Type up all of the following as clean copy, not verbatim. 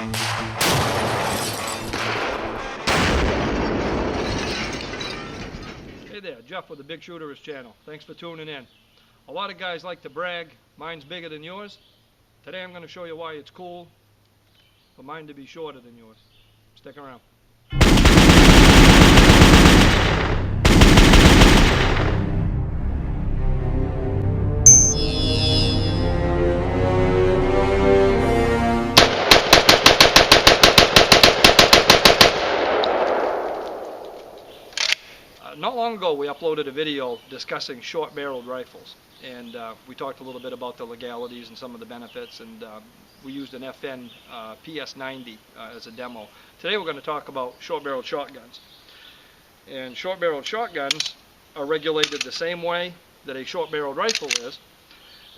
Hey there, Jeff with the Bigshooterist channel. Thanks for tuning in. A lot of guys like to brag, mine's bigger than yours. Today I'm going to show you why it's cool for mine to be shorter than yours. Stick around. Not long ago we uploaded a video discussing short-barreled rifles, and we talked a little bit about the legalities and some of the benefits, and we used an FN PS90 as a demo. Today we're going to talk about short-barreled shotguns. And short-barreled shotguns are regulated the same way that a short-barreled rifle is.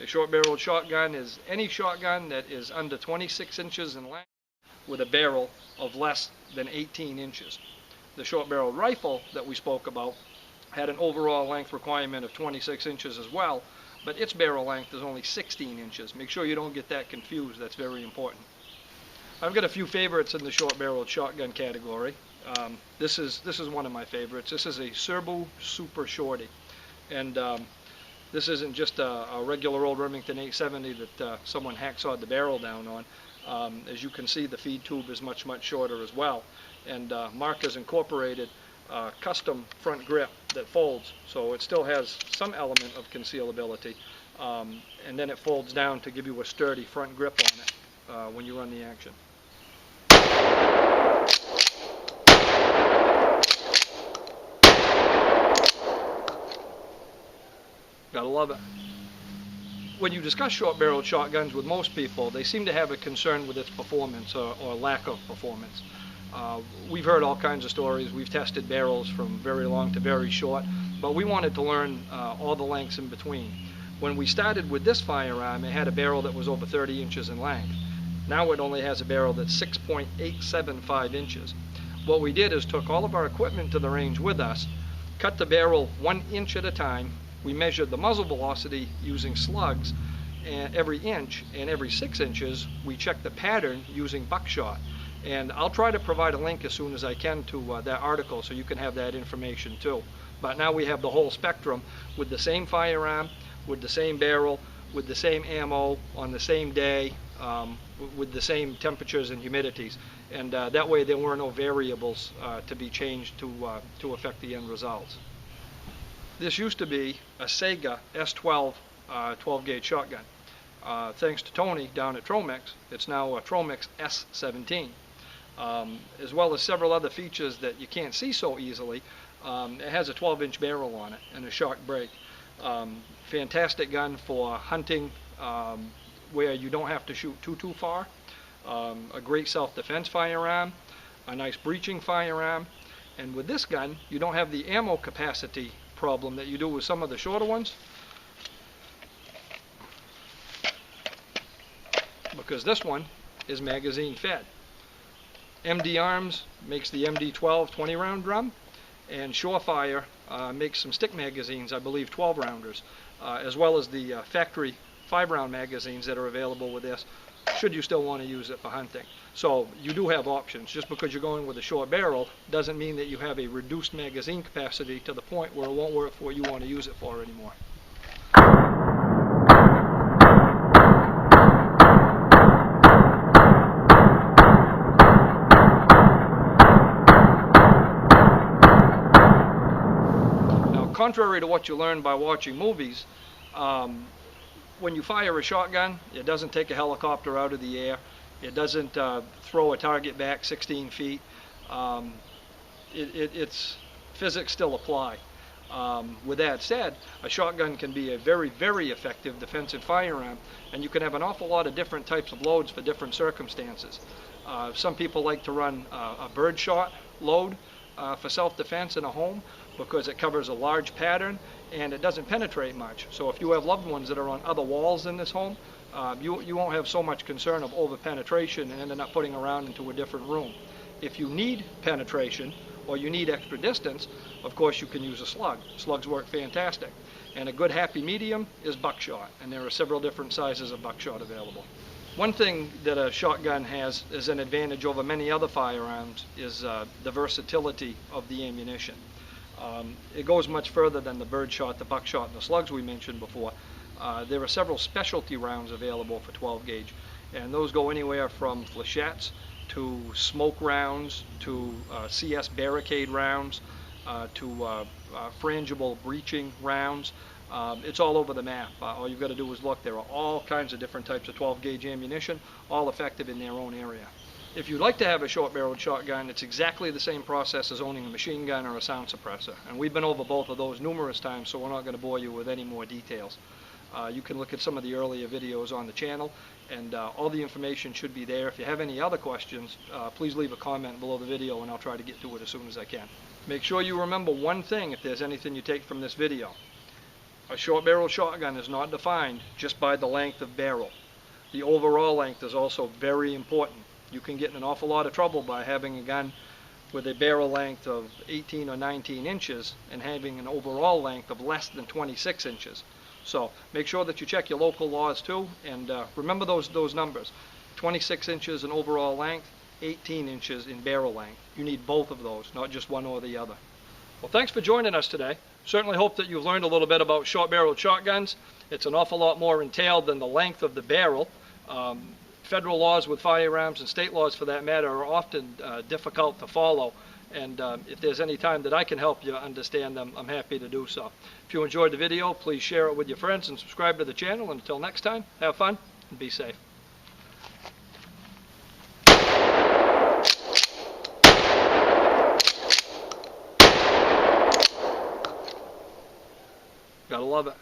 A short-barreled shotgun is any shotgun that is under 26 inches in length with a barrel of less than 18 inches. The short-barreled rifle that we spoke about had an overall length requirement of 26 inches as well, but its barrel length is only 16 inches. Make sure you don't get that confused. That's very important. I've got a few favorites in the short-barreled shotgun category. This is one of my favorites. This is a Serbu Super Shorty, and this isn't just a regular old Remington 870 that someone hacksawed the barrel down on. As you can see, the feed tube is much shorter as well, and Mark has incorporated a custom front grip that folds, so it still has some element of concealability, and then it folds down to give you a sturdy front grip on it when you run the action. Gotta love it. When you discuss short-barreled shotguns with most people, they seem to have a concern with its performance or lack of performance. We've heard all kinds of stories. We've tested barrels from very long to very short, but we wanted to learn all the lengths in between. When we started with this firearm, it had a barrel that was over 30 inches in length. Now it only has a barrel that's 6.875 inches. What we did is took all of our equipment to the range with us, cut the barrel 1 inch at a time. We measured the muzzle velocity using slugs, and every inch, and every 6 inches we checked the pattern using buckshot. And I'll try to provide a link as soon as I can to that article so you can have that information too. But now we have the whole spectrum with the same firearm, with the same barrel, with the same ammo on the same day, with the same temperatures and humidities. And that way there were no variables to be changed to affect the end results. This used to be a Sega S12 12-gauge shotgun. Thanks to Tony down at Tromix, it's now a Tromix S17. As well as several other features that you can't see so easily. It has a 12-inch barrel on it and a shock brake. Fantastic gun for hunting where you don't have to shoot too far. A great self-defense firearm, a nice breaching firearm, and with this gun you don't have the ammo capacity problem that you do with some of the shorter ones, because this one is magazine fed. MD Arms makes the MD12 20-round drum, and Surefire makes some stick magazines, I believe 12-rounders, as well as the factory 5-round magazines that are available with this, should you still want to use it for hunting. So you do have options. Just because you're going with a short barrel doesn't mean that you have a reduced magazine capacity to the point where it won't work for what you want to use it for anymore. Now, contrary to what you learn by watching movies, when you fire a shotgun, it doesn't take a helicopter out of the air. It doesn't throw a target back 16 feet. Its physics still apply. With that said, a shotgun can be a very effective defensive firearm, and you can have an awful lot of different types of loads for different circumstances. Some people like to run a birdshot load for self-defense in a home because it covers a large pattern and it doesn't penetrate much. So if you have loved ones that are on other walls in this home, you won't have so much concern of over-penetration and ending up putting a round into a different room. If you need penetration or you need extra distance, of course you can use a slug. Slugs work fantastic. And a good happy medium is buckshot, and there are several different sizes of buckshot available. One thing that a shotgun has as an advantage over many other firearms is the versatility of the ammunition. It goes much further than the birdshot, the buckshot, and the slugs we mentioned before. There are several specialty rounds available for 12 gauge, and those go anywhere from flechettes to smoke rounds to CS barricade rounds to frangible breaching rounds. It's all over the map. All you've got to do is look. There are all kinds of different types of 12 gauge ammunition, all effective in their own area. If you'd like to have a short-barreled shotgun, it's exactly the same process as owning a machine gun or a sound suppressor. And we've been over both of those numerous times, so we're not going to bore you with any more details. You can look at some of the earlier videos on the channel, and all the information should be there. If you have any other questions, please leave a comment below the video, and I'll try to get to it as soon as I can. Make sure you remember one thing if there's anything you take from this video. A short-barrel shotgun is not defined just by the length of barrel. The overall length is also very important. You can get in an awful lot of trouble by having a gun with a barrel length of 18 or 19 inches and having an overall length of less than 26 inches. So make sure that you check your local laws too, and remember those numbers. 26 inches in overall length, 18 inches in barrel length. You need both of those, not just one or the other. Well, thanks for joining us today. Certainly hope that you've learned a little bit about short-barreled shotguns. It's an awful lot more entailed than the length of the barrel. Federal laws with firearms and state laws for that matter are often difficult to follow, and if there's any time that I can help you understand them, I'm happy to do so. If you enjoyed the video, please share it with your friends and subscribe to the channel. And until next time, have fun and be safe. Gotta love it.